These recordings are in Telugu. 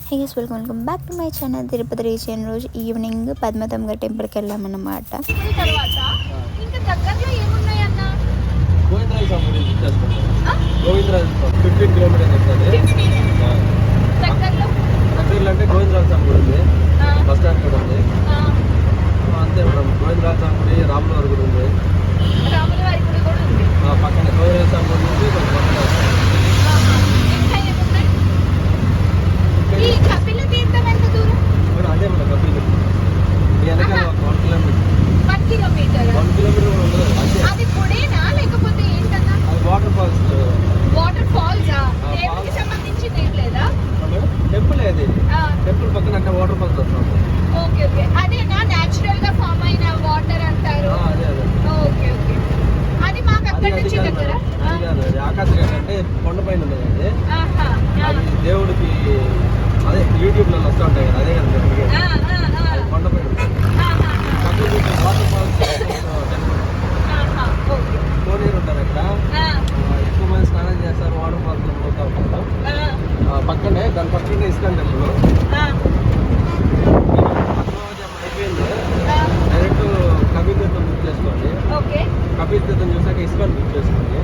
Hey guys, welcome back to my channel. Tirupati reach అయిన రోజు ఈవినింగ్ పద్మతమ్మ టెంపుల్కి వెళ్ళామన్నమాట. తర్వాత ఇంకా దగ్గరలో ఏమున్నాయన్న? గోవిందరాజ స్వామి గురించి చేసుకుంటాం. గోవిందరాజ 15 కిలోమీటర్స్ చెప్తుంది. దగ్గరలో అంటే గోవిందరాజ స్వామి గుడి ఉంది, బస్ స్టాండ్ కూడా ఉంది. అంతే మేడం, గోవిందరాజ స్వామి గుడి, రాములవారి గుడి ఉంది. రాములవారి గుడి కూడా ఉంది పక్కన. గోవిందరాజ స్వామి గుడి నుంచి కొంచెం పక్కన. ఈ కపిల తీర్థం ఎంత దూరం? అదే మేడం కపిల తీర్థం వెనకాల 1 కిలోమీటర్. 1 కిలోమీటర్ 1 కిలోమీటర్ కూడా ఉండదు. అంతే. అది గుడేనా లేకపోతే ఏంటన్నా? అది వాటర్ ఫాల్స్. వాటర్ ఫాల్స్ దేవుడికి సంబంధించింది ఏం లేదా? టెంపుల్ అది. టెంపుల్ పక్కన అంటే వాటర్ ఫాల్స్ వస్తుంది. ఓకే ఓకే, అదేనా న్యాచురల్ గా ఫామ్ అయిన వాటర్ అంటారు? అదే అదే. ఓకే ఓకే, అది మాకు అక్కడ నుంచి దగ్గర. ఆకాశగంగ అంటే కొండ పైన ఉండేది అది. ఆహా, అది దేవుడికి అదే యూట్యూబ్ లో వస్తూ ఉంటాయి కదా, అదే కదా కొండ పైన ఉంటుంది. వాటర్ ఫాల్స్ కోనేరు ఉంటారు అక్కడ. ఎక్కువ మంది స్నానం చేస్తారు, వాటర్ ఫాల్స్ లో పోతా ఉంటారు. పక్కనే దాని పక్కనే ఇస్కాన్ టెంపుల్. అయిపోయింది, డైరెక్ట్ కపిల్ తీర్థం బుక్ చేసుకోండి. కపిల్ తీర్థం చూసాక ఇస్కాన్ బుక్ చేసుకోండి.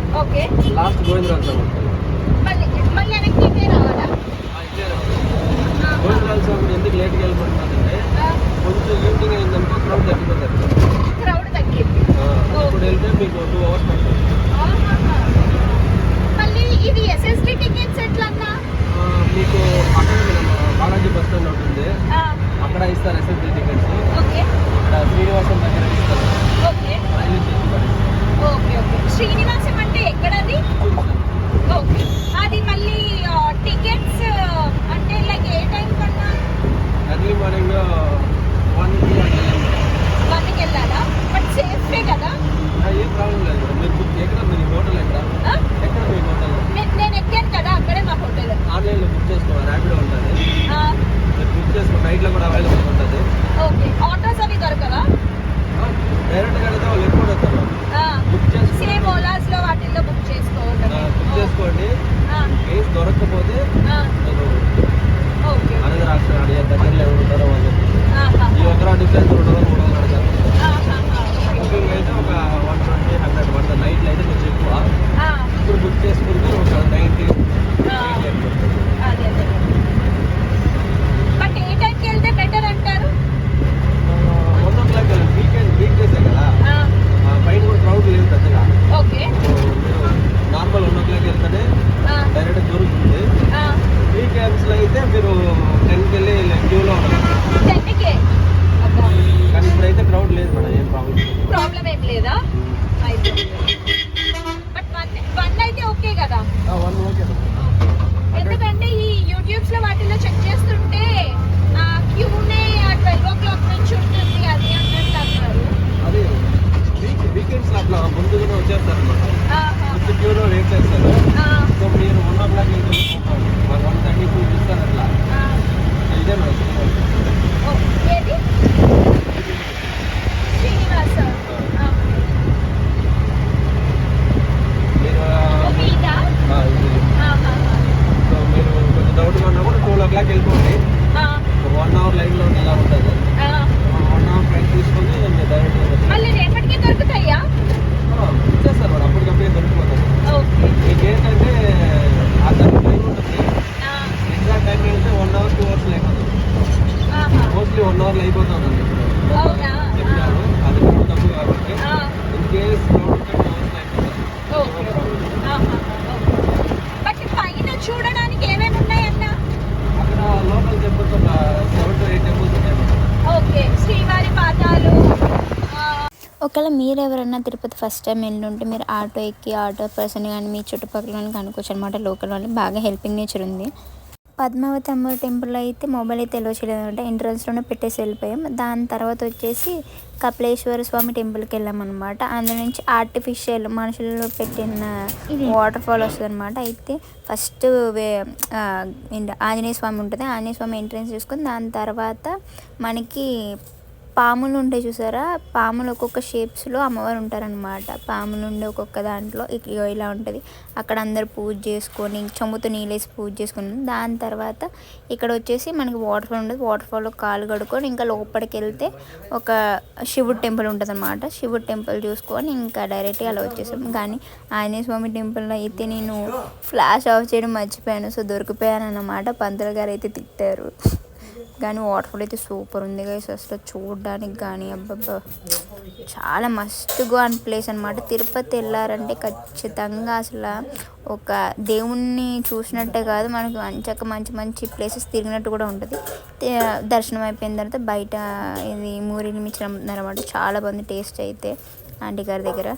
లాస్ట్ గోవిందరాజ స్వామి ఉంటుంది. గోవిందరాజ స్వామి ఎందుకు లేట్గా వెళ్ళిపోతున్నారంటే కొంచెం ఈవినింగ్ అయిందంటే క్రౌడ్ తగ్గిపోతారు. ఇప్పుడు వెళ్తే మీకు 2 hours పడుతుంది. మీకు అక్కడ బాలాజీ బస్ స్టాండ్ ఉంటుంది, అక్కడ ఇస్తారు ఎస్ఎస్డి టికెట్స్. అక్కడ శ్రీనివాసం దగ్గర ఇస్తారు. శ్రీనివాసం అంటే ఎక్కడది? అది మళ్ళీ టికెట్స్ అంటే లైక్ ఏ టైం కన్నా? ఎర్లీ మార్నింగ్ 1కి వెళ్ళాలా? బట్ సేఫే కదా? ఏం ప్రాబ్లం లేదు. మీరు బుక్ ఎక్కడ? మీరు హోటల్ ఎక్కడ మీ హోటల్? నేను ఎక్కాను కదా, అక్కడే మా హోటల్. ఆన్లైన్లో బుక్ చేసుకోవాలి, ర్యాపిడో ఉంటుంది. మీరు బుక్ చేసుకోండి, నైట్లో కూడా అవైలబుల్ ఉంటుంది. ఓకే, ఆటోస్ అవి దొరకవా? డైరెక్ట్గా అడిగితే వాళ్ళు ఎప్పుడు వస్తారు. బుక్ చేసుకోండి, సేమ్ ఓలాస్ లో వాటిల్లో బుక్ చేసుకోండి. బుక్ చేసుకోండి. కేసు దొరకకపోతే ఓకే, అనేది రాష్ట్రం అడిగే దగ్గరలో ఎవరు ఉంటారో వాళ్ళు ఈ 1 డిఫరెన్స్ 2 3 అడగారు. బుకింగ్ అయితే ఒక 120, 100 పడుతుంది. నైట్లో అయితే కొంచెం ఎక్కువ. ఇప్పుడు బుక్ చేసుకుంటే ఒక 90. బట్ ఏ టైంకి వెళ్తే బెటర్ అంటారు? 1 o'clock వెళ్ళండి. వీక్ డేసే కదా, పైన కూడా క్రౌడ్ లేదు పెద్దగా. ఓకే, మీరు నార్మల్ 1 o'clock వెళ్తేనే డైరెక్ట్ దొరుకుతుంది. వీకెండ్స్లో అయితే మీరు 10కి వెళ్ళి క్యూలో ఉంటారు. 10కే? కానీ ఇప్పుడైతే క్రౌడ్ లేదు మేడం, ఏం ప్రాబ్లం ఏం లేదా? అయితే బట్ 1 అయితే ఓకే కదా? 1 ఓకే. ఎందుకంటే ఈ యూట్యూబ్స్ లో వాటిలో చెక్ చేస్తుంటే క్యూనే 12 o'clock నుంచి ఉంటుంది అది అన్నట్టు అన్నారు. అదే వీకెండ్స్ అట్లా ముందుగానే వచ్చేస్తారు అనమాట. ముందు క్యూలో వెయిట్ చేస్తారు. సో మీరు 1 o'clock వెళ్తే 1:32 ఇస్తారు అట్లా. ఇదే మేడం ఏది? శ్రీనివాస సో మీరు కొంచెం డౌట్గా ఉన్నా కూడా 12 o'clock వెళ్ళిపోండి. 1 hour లైన్లో ఎలా ఉంటుంది. 1 hour టైం తీసుకొని మీరు డైరెక్ట్ మళ్ళీ రేపటికి దొరుకుతాయా? ఇచ్చేస్తారు మేడం, అప్పటికప్పుడే దొరికిపోతుంది. మీకు ఏంటంటే ఆ టైం ఉంటుంది, ఎగ్జాక్ట్ టైం వెళ్తే 1 hour 2 hours అయిపోతుంది. మోస్ట్లీ 1 hour అయిపోతుంది చెప్పారు. అది కూడా తప్పు కాబట్టి ఇన్ కేస్ చూడడానికి ఏమేమి ఉన్నాయన్న? అక్కడ లోకల్ టెంపుల్స్ ఒక 7 to 8 టెంపుల్స్ ఉన్నాయి. ఓకే, శ్రీవారి పాదాలు. ఒకవేళ మీరు ఎవరైనా తిరుపతి ఫస్ట్ టైం వెళ్ళుంటే మీరు ఆటో ఎక్కి ఆటో పర్సన్ కానీ మీ చుట్టుపక్కల వాళ్ళని కనుక్కోవచ్చు అనమాట. లోకల్ వాళ్ళకి బాగా హెల్పింగ్ నేచర్ ఉంది. పద్మావతి అమ్మవారి టెంపుల్లో అయితే మొబైల్ అయితే ఎలో చేయలేదంటే ఎంట్రన్స్లోనే పెట్టేసి వెళ్ళిపోయాం. దాని తర్వాత వచ్చేసి కపిలేశ్వర స్వామి టెంపుల్కి వెళ్ళామన్నమాట. అందులో నుంచి ఆర్టిఫిషియల్ మనుషుల్లో పెట్టిన వాటర్ ఫాల్ వస్తుంది అనమాట. అయితే ఫస్ట్ ఆంజనేయ స్వామి ఉంటుంది, ఆంజనేయ స్వామి ఎంట్రన్స్ చూసుకొని దాని తర్వాత మనకి పాములు ఉంటాయి చూసారా, పాములు ఒక్కొక్క షేప్స్లో అమ్మవారు ఉంటారనమాట. పాములు ఉండే ఒక్కొక్క దాంట్లో ఇలా ఉంటుంది. అక్కడ అందరు పూజ చేసుకొని చెంబుతో నీళ్ళేసి పూజ చేసుకుని దాని తర్వాత ఇక్కడ వచ్చేసి మనకి వాటర్ ఫాల్ ఉంటుంది. వాటర్ ఫాల్లో కాలు కడుక్కొని ఇంకా లోపలికి వెళ్తే ఒక శివుడు టెంపుల్ ఉంటుంది అనమాట. శివుడు టెంపుల్ చూసుకొని ఇంకా డైరెక్ట్గా అలా వచ్చేసాం. కానీ ఆంజనేయ స్వామి టెంపుల్లో అయితే నేను ఫ్లాష్ ఆఫ్ చేయడం మర్చిపోయాను. సో దొరికిపోయాను అన్నమాట. పంతులు గారు అయితే తిట్టారు. కానీ వాటర్ ఫాల్ అయితే సూపర్ ఉంది గైస్. అసలు చూడడానికి కానీ అబ్బబ్బా చాలా మస్తుగా అని ప్లేస్ అనమాట. తిరుపతి వెళ్ళారంటే ఖచ్చితంగా అసలు ఒక దేవుణ్ణి చూసినట్టే కాదు, మనకి మంచి మంచి ప్లేసెస్ తిరిగినట్టు కూడా ఉంటుంది. దర్శనం అయిపోయిన తర్వాత బయట ఇది మూరీలు మిర్చి అమ్ముతున్నారు అనమాట. చాలా బాగుంది టేస్ట్ అయితే ఆంటీ గారి దగ్గర.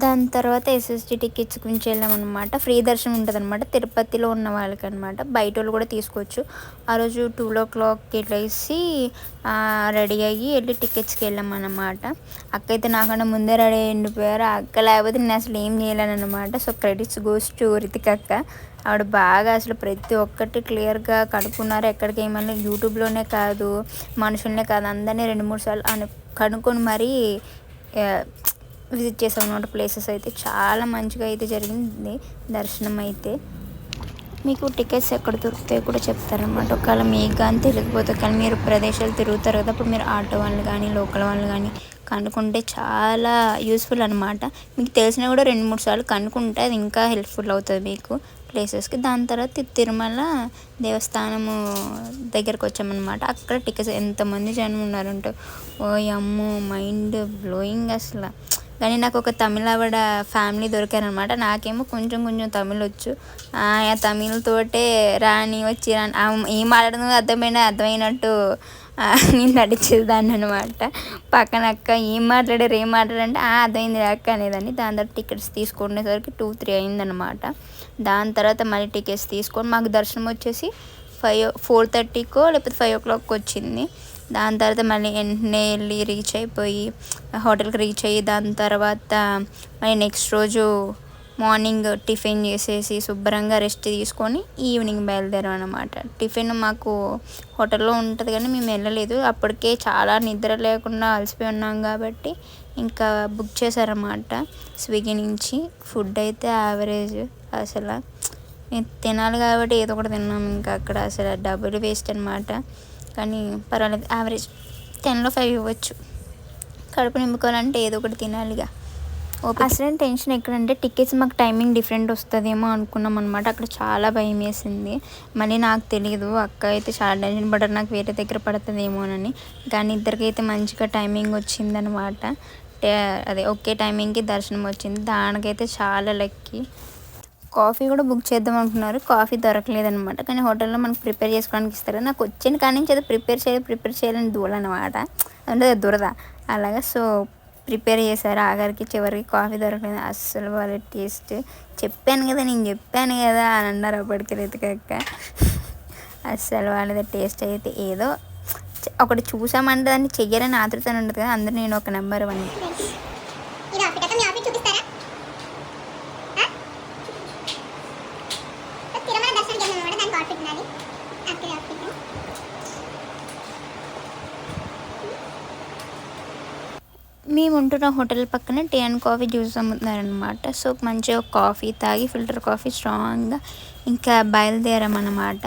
దాని తర్వాత ఎస్ఎస్టీ టికెట్స్ గురించి వెళ్ళామన్నమాట. ఫ్రీ దర్శనం ఉంటుంది అనమాట తిరుపతిలో ఉన్న వాళ్ళకి అనమాట. బయట వాళ్ళు కూడా తీసుకోవచ్చు. ఆ రోజు 2 o'clock లేసి రెడీ అయ్యి వెళ్ళి టికెట్స్కి వెళ్ళామన్నమాట. అక్క అయితే నాకన్నా ముందే రెడీ అయిపోయారు. అక్క లేకపోతే నేను అసలు ఏం చేయలేను అనమాట. So credits goes to Ritik అక్క. ఆవిడ బాగా అసలు ప్రతి ఒక్కటి క్లియర్గా కనుక్కున్నారు. ఎక్కడికి ఏమన్నా యూట్యూబ్లోనే కాదు, మనుషులనే కాదు, అందరినీ 2-3 సార్లు కనుక్కొని మరీ విజిట్ చేసాం అన్నమాట. ప్లేసెస్ అయితే చాలా మంచిగా అయితే జరిగింది దర్శనం అయితే. మీకు టికెట్స్ ఎక్కడ దొరుకుతాయో కూడా చెప్తారనమాట. ఒకవేళ మీకు కానీ తెలియకపోతే, కానీ మీరు ప్రదేశాలు తిరుగుతారు కదా, అప్పుడు మీరు ఆటో వాళ్ళు కానీ లోకల్ వాళ్ళు కానీ కనుక్కుంటే చాలా యూస్ఫుల్ అనమాట. మీకు తెలిసినా కూడా 2-3 సార్లు కనుక్కుంటే అది ఇంకా హెల్ప్ఫుల్ అవుతుంది మీకు ప్లేసెస్కి. దాని తర్వాత తిరుమల దేవస్థానము దగ్గరకు వచ్చామన్నమాట. అక్కడ టికెట్స్ ఎంతమంది జనం ఉన్నారంటే ఓ అమ్మో మైండ్ బ్లోయింగ్ అసలు. కానీ నాకు ఒక తమిళ ఆవిడ ఫ్యామిలీ దొరికారనమాట. నాకేమో కొంచెం తమిళ్ వచ్చు. ఆ తమిళ్తోటే రాని వచ్చి ఏం మాట్లాడుతుందో అర్థమైనట్టు నేను నడిచేదాన్ని అనమాట. పక్కన అక్క ఏం మాట్లాడారంటే అర్థమైంది అక్క అనేదాన్ని. దాని తర్వాత టికెట్స్ తీసుకునేసరికి 2-3 అయిందనమాట. దాని తర్వాత మళ్ళీ టికెట్స్ తీసుకొని మాకు దర్శనం వచ్చేసి 4:30కో లేకపోతే 5 o'clock వచ్చింది. దాని తర్వాత మళ్ళీ వెంటనే వెళ్ళి రీచ్ అయిపోయి హోటల్కి రీచ్ అయ్యి దాని తర్వాత మళ్ళీ నెక్స్ట్ రోజు మార్నింగ్ టిఫిన్ చేసేసి శుభ్రంగా రెస్ట్ తీసుకొని ఈవినింగ్ బయలుదేరాం అనమాట. టిఫిన్ మాకు హోటల్లో ఉంటుంది కానీ మేము వెళ్ళలేదు. అప్పటికే చాలా నిద్ర లేకుండా అలసిపోయి ఉన్నాం కాబట్టి ఇంకా బుక్ చేశారన్నమాట స్విగ్గీ నుంచి. ఫుడ్ అయితే యావరేజ్, అసలు తినాలి కాబట్టి ఏదో ఒకటి తిన్నాం. ఇంకా అక్కడ అసలు డబ్బులు వేస్ట్ అనమాట. కానీ పర్వాలేదు, యావరేజ్ 10లో 5 ఇవ్వచ్చు. కడుపు నింపుకోవాలంటే ఏదో ఒకటి తినాలిగా. అసలు టెన్షన్ ఎక్కడంటే టికెట్స్ మాకు టైమింగ్ డిఫరెంట్ వస్తుందేమో అనుకున్నాం అనమాట. అక్కడ చాలా భయం వేసింది. మళ్ళీ నాకు తెలియదు, అక్క అయితే చాలా టెన్షన్ పడ్డారు నాకు వేరే దగ్గర పడుతుందేమోనని. కానీ ఇద్దరికైతే మంచిగా టైమింగ్ వచ్చిందనమాట. అదే ఒకే టైమింగ్కి దర్శనం వచ్చింది. దానికైతే చాలా లక్కీ. కాఫీ కూడా బుక్ చేద్దాం అనుకున్నారు, కాఫీ దొరకలేదనమాట. కానీ హోటల్లో మనకు ప్రిపేర్ చేసుకోవడానికి ఇస్తారు. నాకు వచ్చిన కానీ నుంచి అది ప్రిపేర్ చేయాలని దూలనమాట, అంటే దురద అలాగా. సో ప్రిపేర్ చేశారు. ఆఖరికి చివరికి కాఫీ దొరకలేదు. అస్సలు వాళ్ళ టేస్ట్ చెప్పాను కదా అని అన్నారు అప్పటికి రితికక్క. అస్సలు వాళ్ళది టేస్ట్ అయితే ఏదో ఒకటి చూసామంటే దాన్ని చెయ్యాలని ఆతృత ఉండదు కదా. అందరూ నేను ఒక నెంబర్ 1. మేము ఉంటున్న హోటల్ పక్కన టీ అండ్ కాఫీ జ్యూస్ అమ్ముతున్నారనమాట. సో మంచిగా కాఫీ తాగి ఫిల్టర్ కాఫీ స్ట్రాంగ్గా ఇంకా బయలుదేరామన్నమాట.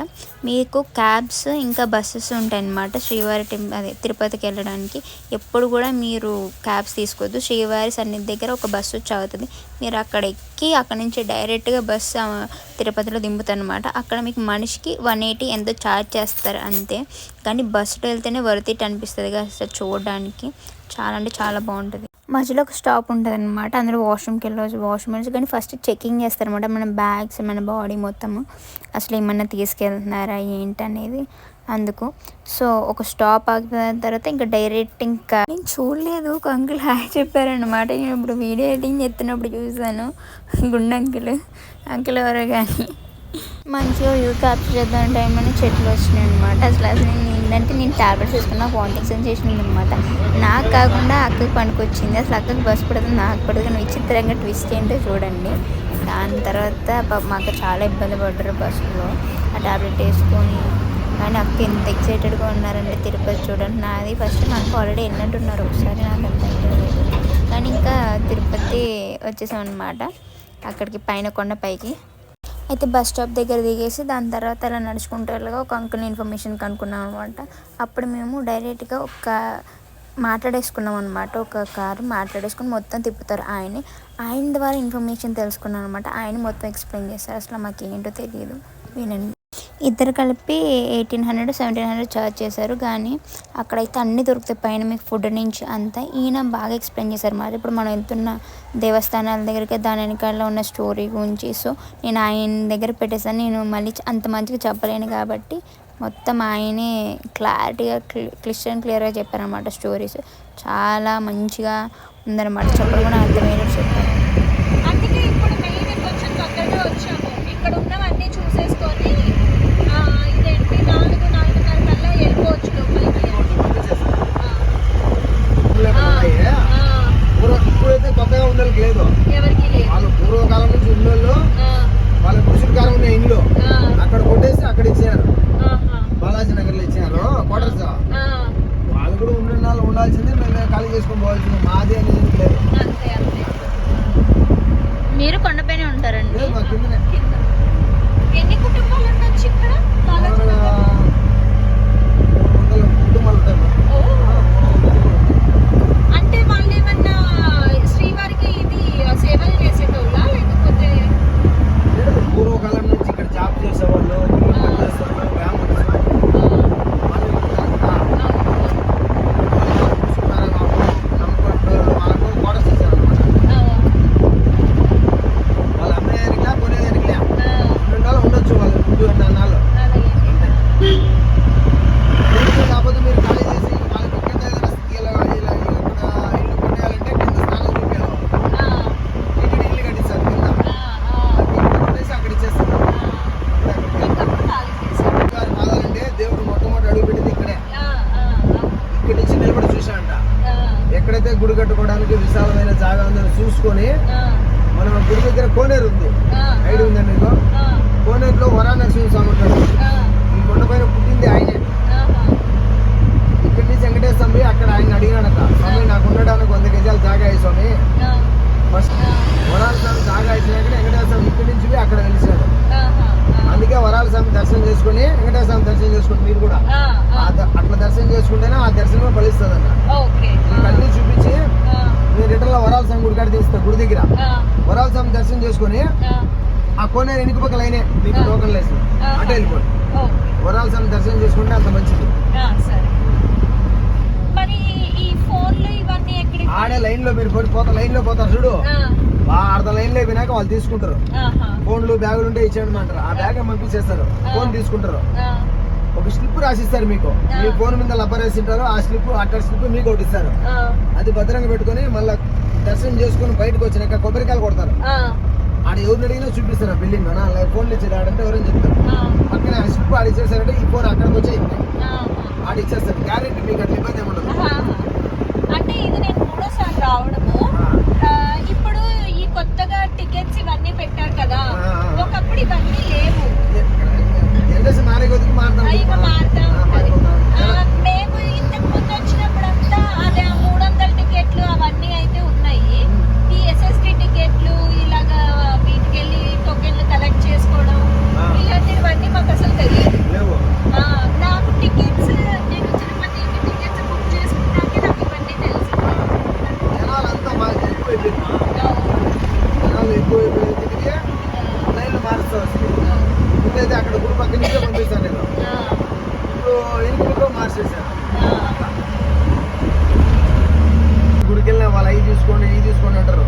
మీకు క్యాబ్స్ ఇంకా బస్సెస్ ఉంటాయన్నమాట శ్రీవారి తిరుపతికి వెళ్ళడానికి. ఎప్పుడు కూడా మీరు క్యాబ్స్ తీసుకోవద్దు. శ్రీవారి సన్నిధి దగ్గర ఒక బస్సు వచ్చి అవుతుంది. మీరు అక్కడ ఎక్కి అక్కడ నుంచి డైరెక్ట్గా బస్సు తిరుపతిలో దింపుతారు అనమాట. అక్కడ మీకు మనిషికి 180 ఎంతో ఛార్జ్ చేస్తారు అంతే. కానీ బస్సులో వెళ్తేనే వర్త్ ఇట్ అనిపిస్తుంది కదా చూడడానికి. చాలా అంటే చాలా బాగుంటుంది. మధ్యలో ఒక స్టాప్ ఉంటుంది అనమాట. అందులో వాష్రూమ్కి వెళ్ళవచ్చు. కానీ ఫస్ట్ చెకింగ్ చేస్తారనమాట మన బ్యాగ్స్, మన బాడీ మొత్తము అసలు ఏమన్నా తీసుకెళ్తున్నారా ఏంటనేది అందుకు. సో ఒక స్టాప్ ఆగిపోయిన తర్వాత ఇంకా డైరెక్ట్ ఇంకా నేను చూడలేదు, ఒక అంకుల్ హాయ్ చెప్పారనమాట. నేను ఇప్పుడు వీడియో ఎడిటింగ్ చేస్తున్నప్పుడు చూసాను. గుండు అంకుల్ ఎవరో కానీ మంచిగా వ్యూ క్యాప్చర్ చేద్దాం టైంలోనే చెట్లు వచ్చినాయి అనమాట. అసలు ఏంటంటే నేను ట్యాబ్లెట్స్ వేసుకున్న వామిటింగ్ సెన్సేషన్ ఉందనమాట. నాకు కాకుండా అక్కకి పనికొచ్చింది. అసలు అక్కకి బస్సు పడుతుంది, నాకు పడుతుంది. కానీ విచిత్రంగా ట్విస్ట్ ఏంటో చూడండి. దాని తర్వాత మాకు చాలా ఇబ్బంది పడ్డారు బస్సులో. ఆ ట్యాబ్లెట్ వేసుకొని కానీ అక్క ఎంత ఎక్సైటెడ్గా ఉన్నారంటే తిరుపతి చూడండి. నాది ఫస్ట్ మనకు ఆల్రెడీ వెళ్ళినట్టున్నారు ఒకసారి, నాకు అంత ఐడియా లేదు. కానీ ఇంకా తిరుపతి వచ్చేసాం అనమాట, అక్కడికి పైన కొండ పైకి. అయితే బస్ స్టాప్ దగ్గర దిగేసి దాని తర్వాత అలా నడుచుకుంటూ వెళ్ళగా ఒక అంకుల్ ఇన్ఫర్మేషన్ కనుక్కున్నాం అనమాట. అప్పుడు మేము డైరెక్ట్గా మాట్లాడేసుకున్నాం అనమాట, ఒక కారు మాట్లాడేసుకుని మొత్తం తిప్పుతారు ఆయన ద్వారా ఇన్ఫర్మేషన్ తెలుసుకున్నాం అనమాట. ఆయన మొత్తం ఎక్స్ప్లెయిన్ చేస్తారు, అసలు మాకు ఏంటో తెలియదు. వినండి. ఇద్దరు కలిపి 1800 1700 ఛార్జ్ చేశారు. కానీ అక్కడైతే అన్నీ దొరుకుతాయి పైన మీకు ఫుడ్ నుంచి అంతా. ఈయన బాగా ఎక్స్ప్లెయిన్ చేశారు మరి. ఇప్పుడు మనం వెళ్తున్న దేవస్థానాల దగ్గరికి దాని వెనకాల ఉన్న స్టోరీ గురించి. సో నేను ఆయన దగ్గర పెట్టేసాను, నేను మళ్ళీ అంత మంచిగా చెప్పలేను కాబట్టి మొత్తం ఆయనే క్లారిటీగా క్లియర్గా చెప్పారనమాట. స్టోరీస్ చాలా మంచిగా ఉందన్నమాట, చెప్పడం కూడా అర్థమయ్యేలా చెప్పారు. అందుకే ఇప్పుడు మెయిన్ కొంచెం తొందరగా వచ్చాము, ఇక్కడ ఉన్నవన్నీ చూసేసుకొని ఇదేంటి 4-4:30 కల్లా వెళ్ళిపోవచ్చు లోపలికి. ఇప్పుడైతే కొత్తగా ఉండేకి లేదు, ఎవరికి లేదు. వాళ్ళు పూర్వకాలం నుంచి ఉన్నోళ్ళు వాళ్ళ కృషికారం ఉన్న ఇండ్లు అక్కడ కొట్టేసి అక్కడ ఇచ్చారు, బాలాజీ నగర్ లో ఇచ్చారు క్వార్టర్స్. వాళ్ళు కూడా ఉండాల్సిందే, మేము ఖాళీ చేసుకొని పోవాల్సింది, మాది అనేది లేదు. అంతే అంతే. మీరు కొండపైనే ఉంటారండి? మా కిందనే. ఎన్ని కుటుంబాలు ఉండొచ్చు ఇక్కడ? బాలాజీ నగర్ 300 కుటుంబాలు ఉంటాయి. అంటే వాళ్ళు ఏమన్నా శ్రీవారికి ఇది సేవలు చేసేటోళ్ళ లేకపోతే? పూర్వకాలం నుంచి ఇక్కడ జాబ్ చేసేవాళ్ళు, కాకపోతే మీరు ఖాళీ చేసి వాళ్ళకి ఇల్లు కట్టిస్తారు కింద, అక్కడ ఇచ్చేస్తారు. కాదంటే దేవుడు మొట్టమొదటి అడుగు పెట్టింది ఇక్కడే, ఇక్కడి నుంచి నిలబడి చూసాంట. ఎక్కడైతే గుడి కట్టుకోవడానికి విశాలమైన జాగా ఉందని చూసుకొని మనం గుడి దగ్గర కోనేరు ఉంది, ఐడి ఉందా మీకు? కోనేరులో వరానరసింహ స్వామి ఉంటాడు, ఈ కొండపైన పుట్టింది ఆయనే. ఇక్కడి నుంచి వెంకటేశ్వర స్వామి అక్కడ ఆయన అడిగినాడట, స్వామి నాకు ఉండడానికి 100 గజాలు జాగా అయ్యి స్వామి. ఫస్ట్ వరాల స్వామి జాగా అయిపోయినాక వెంకటేశ్వర స్వామి ఇక్కడి నుంచి అక్కడ వెలిసాడు. అందుకే వరాల స్వామి దర్శనం చేసుకుని వెంకటేశ్వర స్వామి దర్శనం చేసుకుని మీరు కూడా అట్లా దర్శనం చేసుకుంటేనే ఆ దర్శనం ఫలిస్తుంది అన్న. మీకు అన్ని చూపించి నేను రిటర్న్ లో వరాల స్వామి గుడి కాడ తీస్తా, గుడి దగ్గర వరాల స్వామి దర్శనం చేసుకుని ఆ కోనేరు ఎనికి పక్క లైనే మీకు టోకన్ లేసి అంటే వెళ్ళిపోండి. వరాల స్వామి దర్శనం చేసుకుంటే అంత మంచిది. ఆడే లైన్ లో మీరు లైన్ లో పోతారు చూడు, అర్ధ లైన్ లో అయిపోయినాక వాళ్ళు తీసుకుంటారు. ఫోన్లు బ్యాగులు ఉంటే ఇచ్చేయండి అంటారు, ఆ బ్యాగ్ పంపించేస్తారు, ఫోన్ తీసుకుంటారు. ఒక స్లిప్ రాసిస్తారు మీకు, మీ ఫోన్ మీద లబ్బర్ వేసింటారు, ఆ స్లిప్ అట్టర్ స్లిప్ మీకు ఒకటి ఇస్తారు. అది భద్రంగా పెట్టుకొని మళ్ళీ దర్శనం చేసుకుని బయటకు వచ్చినాక కొబ్బరికాయలు కొడతారు. ఆడ ఎవరిని అడిగినా చూపిస్తారు ఆ బిల్డింగ్ ఫోన్లు ఇచ్చారు ఆడంటే ఎవరైనా చెప్తారు. పక్కన ఆ స్లిప్ ఆడ ఇచ్చేసారంటే ఈ ఫోన్ అక్కడికి వచ్చే ఆడ ఇచ్చేస్తారు, గ్యారెంటీ మీకు అట్లా ఇబ్బంది ఏముండదు. అంటే ఇది నేను 3వ సారి రావడము. ఇప్పుడు ఈ కొత్తగా టికెట్స్ ఇవన్నీ పెట్టారు కదా, ఒకప్పుడు ఇవన్నీ లేవు. జనరేషన్ మారే కొద్దికి మారుతా మేము ఇంతకు ముందు వచ్చినప్పుడంతా అదే 300 టికెట్లు అవన్నీ అయితే ఉన్నాయి. ఈ SST టికెట్లు ఇలాగా వీటికెళ్ళి టోకెన్లు కలెక్ట్ చేసుకోవడం ఇలాంటివన్నీ మాకు అసలు తెలియదు. నాకు టికెట్స్ నేను తిరుపతికి టికెట్స్ బుక్ చేసుకున్నాకే నాకు ఇవన్నీ తెలుసు. జనాలు ఎక్కువైపోయి లైన్లు మారుస్తారు. ముందైతే అక్కడ గుడి పక్క నుంచే పంపిస్తాను నేను, ఇప్పుడు ఇంటిలో మార్చేసాను. గుడికి వెళ్ళిన వాళ్ళు అవి తీసుకోండి అంటారు,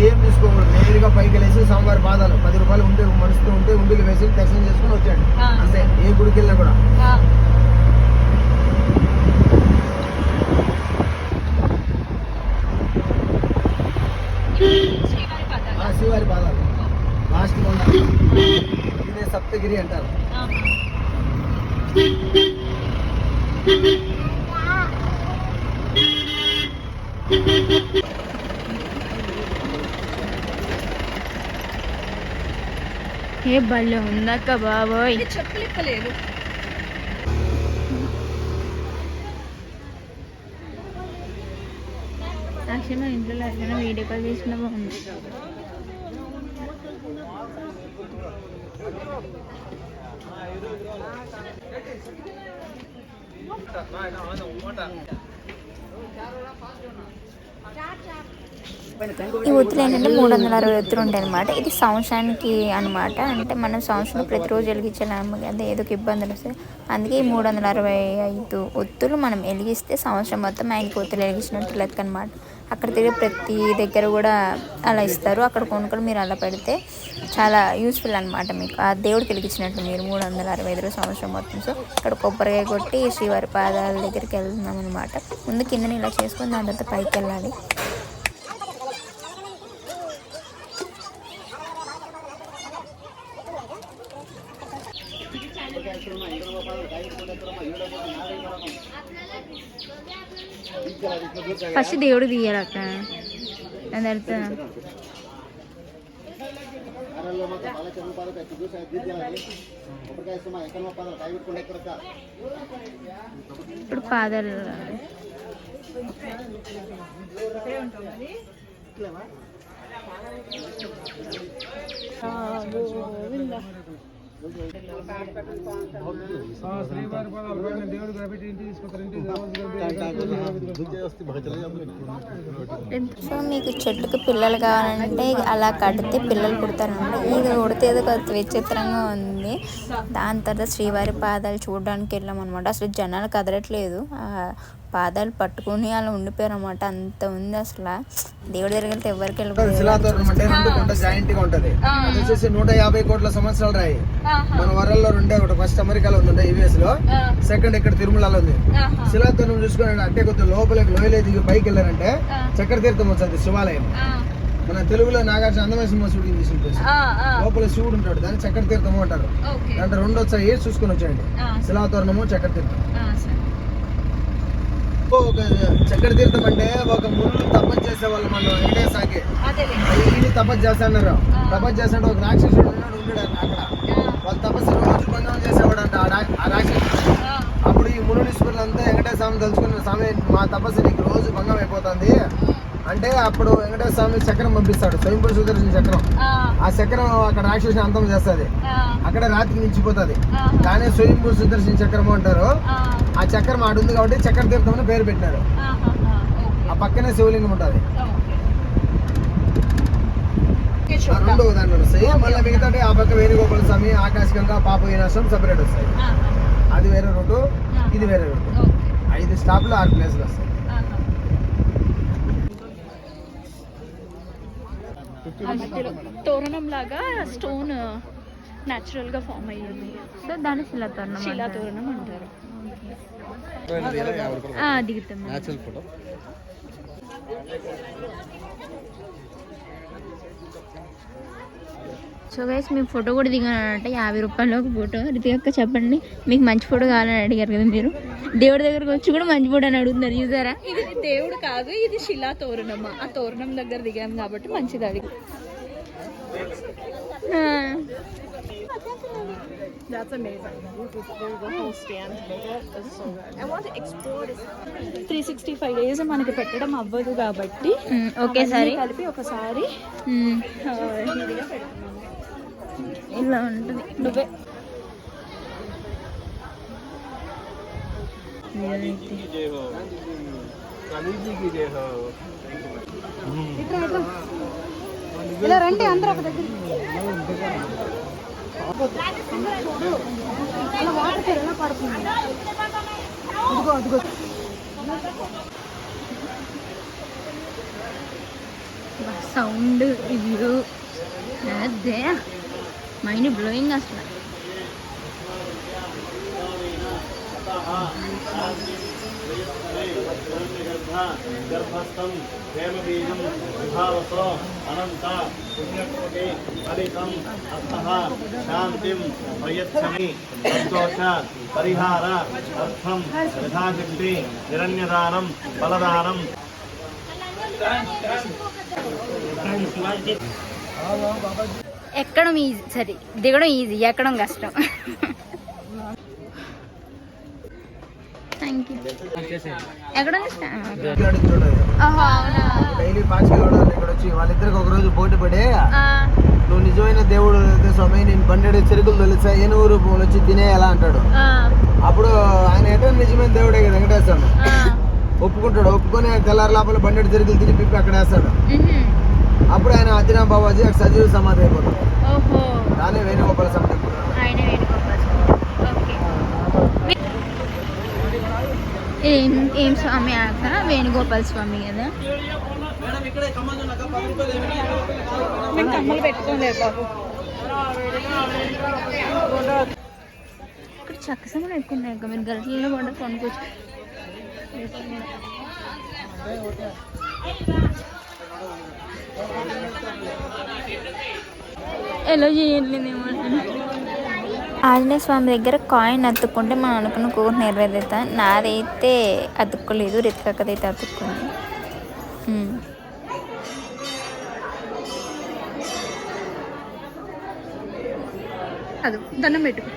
ఏం తీసుకోకూడదు. నేరుగా పైకి వెళ్ళేసి స్వామివారి పాదాలు 10 రూపాయలు ఉంటే మనసుతో ఉంటే ఉండికి వేసి దర్శనం చేసుకుని వచ్చాడు అంతే. ఏ గుడికి వెళ్ళినా కూడా శ్రీవారి పాదాలు లాస్ట్ ఇదే సప్తగిరి అంటారు. ఏ భలే ఉందక్క బాబోయ్. చెప్పులు ఇక్కలేదు. మంచిగా ఇంట్లో ఎట్లైనా వీడియో కాల్ చేసినా బాగుంది. ఈ ఒత్తులు ఏంటంటే 360 ఒత్తులు ఉంటాయి అనమాట. ఇది సంవత్సరానికి అనమాట. అంటే మనం సంవత్సరం ప్రతిరోజు వెలిగించాలి, అదే ఏదో ఒక ఇబ్బందులు వస్తాయి. అందుకే ఈ 365 ఒత్తులు మనం వెలిగిస్తే సంవత్సరం మొత్తం ఆయనకి ఒత్తులు వెలిగించినట్టు లెక్క అనమాట. అక్కడ తిరిగి ప్రతి దగ్గర కూడా అలా ఇస్తారు. అక్కడ కొనుక్కొని మీరు అలా పెడితే చాలా యూస్ఫుల్ అనమాట. మీకు ఆ దేవుడికి వెలిగించినట్టు మీరు 365 సంవత్సరం మొత్తం. సో ఇక్కడ కొబ్బరికాయ కొట్టి శ్రీవారి పాదాల దగ్గరికి వెళ్తున్నాం అనమాట. ముందు కిందని ఇలా చేసుకొని దాని తర్వాత పైకి వెళ్ళాలి. ఫస్ట్ దేవుడు తీయాలి అక్కడ, దాని తర్వాత ఇప్పుడు పాదాలు సో మీకు చెట్టుకి పిల్లలు కావాలంటే అలా కడితే పిల్లలు పుడతారండి. ఇది ఉడితే ఏదో విచిత్రంగా ఉంది. దాని తర్వాత శ్రీవారి పాదాలు చూడడానికి వెళ్ళాం అనమాట. అసలు జనాలు కదలట్లేదు, పాదాలు పట్టుకుని అలా ఉండిపోయారు అనమాట. అంత ఉంది అసలు. దేవుడి దగ్గర వెళ్తే ఎవరికి వెళ్ళిపోయింది. శిలాతోరణం అంటే 2 కొండ జాయింట్ గా ఉంటది. అది వచ్చేసి 150 కోట్ల సంవత్సరాలు రాయి. మన వరల్లో 2 ఒకటి ఫస్ట్ అమెరికాలో ఉంది యుఎస్ లో, సెకండ్ ఇక్కడ తిరుమలలో ఉంది. శిలాతోరణం చూసుకుని అంటే కొద్దిగా లోపలికి లోయలే దిగి పైకి వెళ్ళారంటే చక్ర తీర్థం వచ్చేది శివాలయం. మన తెలుగులో నాగార్జున అందమైన సినిమా షూటింగ్ చేసి లోపల శివుడు ఉంటాడు, దాన్ని చక్ర తీర్థము అంటారు. అంటే 2 వచ్చాయి, చూసుకుని వచ్చాయండి. శిలాతోరణము చక్ర తీర్థం. ఒక చక్ర తీర్థం అంటే ఒక మునులు తపస్సు చేసే వాళ్ళు మన వెంకటేశ్వరకి ఇది తపస్సు చేస్తున్నారు. తపస్సు చేస్తుంటే ఒక రాక్షసుడు ఉంటాడు అక్కడ. వాళ్ళు తపస్సు రోజు భంగం చేసేవాడు అంట ఆ రాక్షసుడు. అప్పుడు ఈ మునులీశ్వరులంతా వెంకటేశ్వర స్వామి తలుచుకున్న స్వామి మా తపస్సు నీకు రోజు భంగం అయిపోతుంది అంటే అప్పుడు వెంకటేశ్వర స్వామి చక్రం పంపిస్తాడు, స్వయంపూర్ సుదర్శన చక్రం. ఆ చక్రం అక్కడ రాక్షసుని అంతం చేస్తుంది, అక్కడ రాత్రికి నిలిచిపోతుంది. దానే స్వయంపూర్ సుదర్శన చక్రం అంటారు. ఆ చక్రం ఆడుంది కాబట్టి చక్ర తీర్థం అని పేరు పెట్టినారు. ఆ పక్కనే శివలింగం ఉంటుంది. 2 దాంట్లో వస్తాయి. మళ్ళీ మిగతా ఆ పక్క వేణుగోపాల స్వామి, ఆకాశగంగా, పాప వినాశం సపరేట్ వస్తాయి. అది వేరే రూటు, ఇది వేరే రూటు. 5 స్టాప్లు 6 ప్లేస్లు వస్తాయి. తోరణం లాగా స్టోన్ న్యాచురల్ గా ఫామ్ అయ్యింది. సో దాన్ని శిలాతోరణం శిలాతోరణం అంటారు. దిగుతాం. సో గైస్ మేము ఫోటో కూడా దిగానంటే 50 రూపాయలు ఒక ఫోటో. రితిక చెప్పండి, మీకు మంచి ఫోటో కావాలని అడిగారు కదా మీరు, దేవుడి దగ్గరకు వచ్చి కూడా మంచి ఫోటో అని అడుగుతున్నారు చూసారా. ఇది దేవుడు కాదు, ఇది శిలా తోరణం. ఆ తోరణం దగ్గర దిగాం కాబట్టి మంచిది. అది That's amazing. The whole stand to make it is so good. I want to explore this. 365 days మనకి పెట్టడం అవ్వదు కాబట్టి ఒకేసారి కలిపి ఒకసారి ఇదిగా పెడుతున్నాను. ఇలా ఉంటుంది. నువ్వే ఇలా రండి అందరూ ఒక దగ్గర. అలా వాటర్ ఎలా పడుతుంది. అదిగో అదిగో సౌండ్ వ్యూ అదే మైండ్ బ్లోయింగ్ అసలు. గర్భస్థం ప్రేమబీజం విభావసో అనంత పుణ్యకోటి ఫలితం అర్థః శాంతిం ప్రయచ్చమి సంతోష పరిహార అర్థం యథాశక్తి నిరణ్యదానం బలదానం. ఎక్కడం ఈజీ, సరే దిగడం ఈజీ, ఎక్కడం కష్టం. Thank you. ఎక్కడ అడుగుతున్నాడు అవునా? డైలీ పాచికలు ఇక్కడ వచ్చి వాళ్ళిద్దరికి ఒక రోజు పోటీ పడే నువ్వు నిజమైన దేవుడు అయితే స్వామి నేను బండెడు చెరుకులు తొలిసా ఏనుగురు పూలు వచ్చి తినేయాలా అంటాడు. అప్పుడు ఆయన ఏంటో నిజమైన దేవుడే కదా వెంకటేశ్వర ఒప్పుకుంటాడు. ఒప్పుకొని తెల్లారి లోపల బండెడు చెరుకులు తిని పిప్పి అక్కడ వేస్తాడు. అప్పుడు ఆయన అతినా బాబాజీ అక్కడ సజీవ సమాధి అయిపోతాడు. దానే వేణుగోపాల స్వామి ఏం స్వామి అక్క? వేణుగోపాల స్వామి కదా. మేము కమ్మలు పెట్టుకోలేదు బాబు. ఇక్కడ చక్క సమలు ఎక్కువ ఉన్నాయి అక్క. మీరు గరిటెల్లో కూడా కొనుక్కోవచ్చు. ఎలా చేయట్లేదేమో. ఆంజనేయ స్వామి దగ్గర కాయిన్ అతుక్కుంటే మనం అనుకున్న కోరిక నెరవేరుతా. నాదైతే అతుక్కోలేదు, రితికక్కదైతే అతుక్కుంది. అది దండం పెట్టుకో.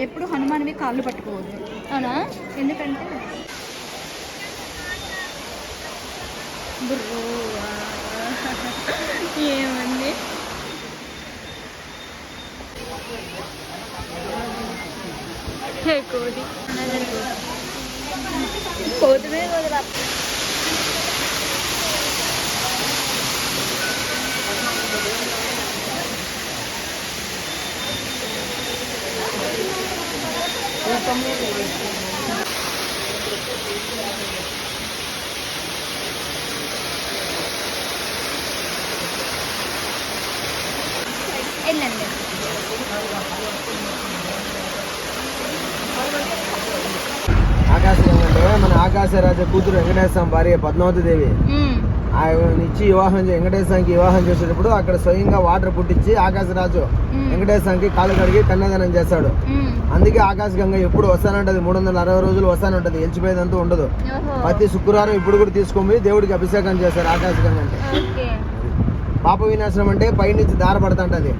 ఎప్పుడు హనుమాన్వి కాళ్ళు పట్టుకోవద్దు. అవునా? ఎందుకంటే ఏమండి కోతి కోతి మీద వదిలా. వెళ్ళండి. ఆకాశం అంటే మన ఆకాశరాజ కూతురు వెంకటేశ్వర భార్య పద్మావతి దేవి ఆయన ఇచ్చి వెంకటేశ్వరానికి వివాహం చేసేటప్పుడు అక్కడ స్వయంగా వాటర్ పుట్టించి ఆకాశరాజు వెంకటేశ్వరానికి కాలు కడిగి కన్యాదానం చేస్తాడు. అందుకే ఆకాశగంగ ఎప్పుడు వస్తానంటది. 360 రోజులు వస్తానంటది. ఎలిచిపోయేదంతా ఉండదు. ప్రతి శుక్రవారం ఇప్పుడు కూడా తీసుకొని దేవుడికి అభిషేకం చేస్తారు. ఆకాశగంగ అంటే పాప వినాశనం అంటే పైనుంచి దార పడుతుంటది.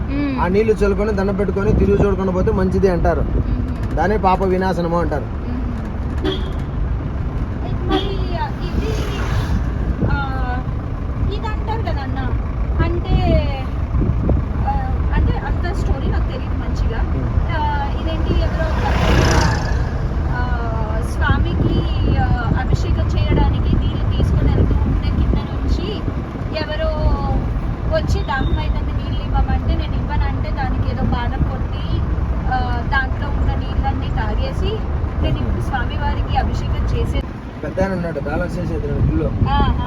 ఆ నీళ్లు చల్లుకొని దండం పెట్టుకొని తిరుగు చూడుకొని పోతే మంచిది అంటారు. దానే పాప వినాశనము అంటారు. ఇది అంటారు కదా అన్న, అంటే అంటే అంత స్టోరీ నాకు తెలియదు మంచిగా. ఇదేంటి ఎవరో స్వామికి అభిషేకం చేయడానికి నీళ్ళు తీసుకొని వెళ్తూ ఉంటే కింద నుంచి ఎవరో వచ్చి దాహమైందని నీళ్ళు ఇవ్వమంటే నేను ఇవ్వనంటే దానికి ఏదో బాణం కొట్టి దాంట్లో ఉన్న నీళ్ళన్నీ తాగేసి నేను ఇప్పుడు స్వామివారికి అభిషేకం చేసే పెద్ద ఆయన ఉన్నాడు బ్యాలెన్స్ చేసేది ఇల్లు.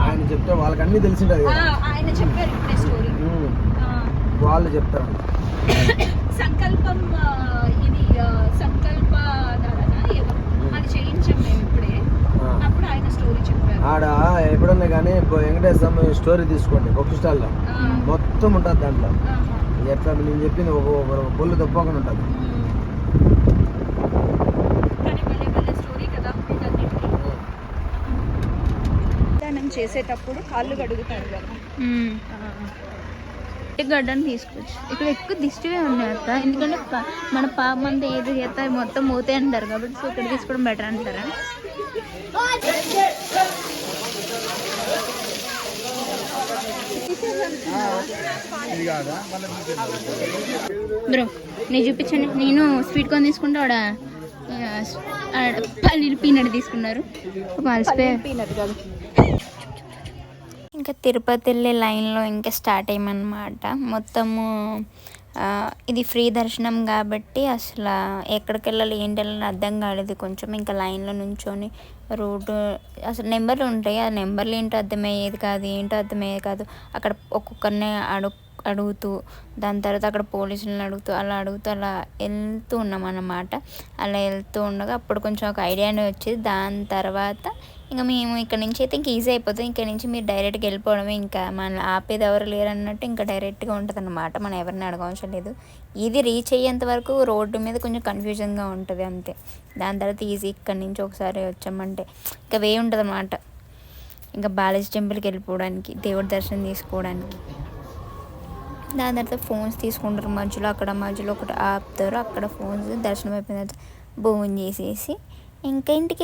ఆయన చెప్తే వాళ్ళకి అన్ని తెలిసింటది. ఆయన చెప్పారు ఇప్పుడే స్టోరీ. వాళ్ళు చెప్తారు. సంకల్పం ఇది సంకల్ప అది చేయించాం మేము ఇప్పుడే. అప్పుడు ఆయన స్టోరీ చెప్పారు. ఆడ ఎప్పుడన్నా కానీ వెంకటేశ్వర స్టోరీ తీసుకోండి బుక్ స్టాల్లో మొత్తం ఉంటుంది. దాంట్లో ఎట్లా నేను చెప్పింది ఒక బొల్లు తప్పకుండా ఉంటుంది. చేసేటప్పుడు కాళ్ళు కడుగుతారు కదా. గడ్డని తీసుకోవచ్చు. ఇక్కడ ఎక్కువ దిష్టివే ఉన్నాయి అక్క. ఎందుకంటే మన పాప అంతా ఏది చేస్తే మొత్తం పోతే అంటారు కాబట్టి సో ఇక్కడ తీసుకోవడం బెటర్ అంటారా? బ్రో నేను చూపించండి. నేను స్వీట్ కార్న్ తీసుకుంటా. పల్లీలు పీనట్ తీసుకున్నారు. పీనట్ కాదు. ఇంకా తిరుపతి వెళ్ళే లైన్లో ఇంకా స్టార్ట్ అయ్యామన్నమాట. మొత్తము ఇది ఫ్రీ దర్శనం కాబట్టి అసలు ఎక్కడికి వెళ్ళాలి ఏంటి వెళ్ళాలి అర్థం కాలేదు కొంచెం. ఇంకా లైన్లో నుంచొని రోడ్డు అసలు నెంబర్లు ఉంటాయి. ఆ నెంబర్లు ఏంటో అర్థమయ్యేది కాదు, ఏంటో అర్థమయ్యేది కాదు. అక్కడ ఒక్కొక్కరినే అడుగుతూ దాని తర్వాత అక్కడ పోలీసులను అడుగుతూ అలా వెళ్తూ ఉన్నాం అన్నమాట. అలా వెళ్తూ ఉండగా అప్పుడు కొంచెం ఒక ఐడియానే వచ్చేది. దాని తర్వాత ఇంకా మేము ఇక్కడ నుంచి అయితే ఇంక ఈజీ అయిపోతుంది. ఇక్కడ నుంచి మీరు డైరెక్ట్గా వెళ్ళిపోవడమే. ఇంకా మన ఆపేది ఎవరు లేరు అన్నట్టు ఇంకా డైరెక్ట్గా ఉంటుంది అన్నమాట. మనం ఎవరిని అడగవసరం లేదు. ఇది రీచ్ అయ్యేంత వరకు రోడ్డు మీద కొంచెం కన్ఫ్యూజన్గా ఉంటుంది అంతే. దాని తర్వాత ఈజీ ఇక్కడ నుంచి ఒకసారి వచ్చామంటే ఇంకా వే ఉంటుంది అన్నమాట. ఇంకా బాలాజీ టెంపుల్కి వెళ్ళిపోవడానికి, దేవుడి దర్శనం తీసుకోవడానికి. దాని తర్వాత ఫోన్స్ తీసుకుంటారు మధ్యలో ఒకటి ఆపుతారు. అక్కడ ఫోన్స్ దర్శనం అయిపోయిన తర్వాత భోజనం చేసేసి ఇంకా ఇంటికి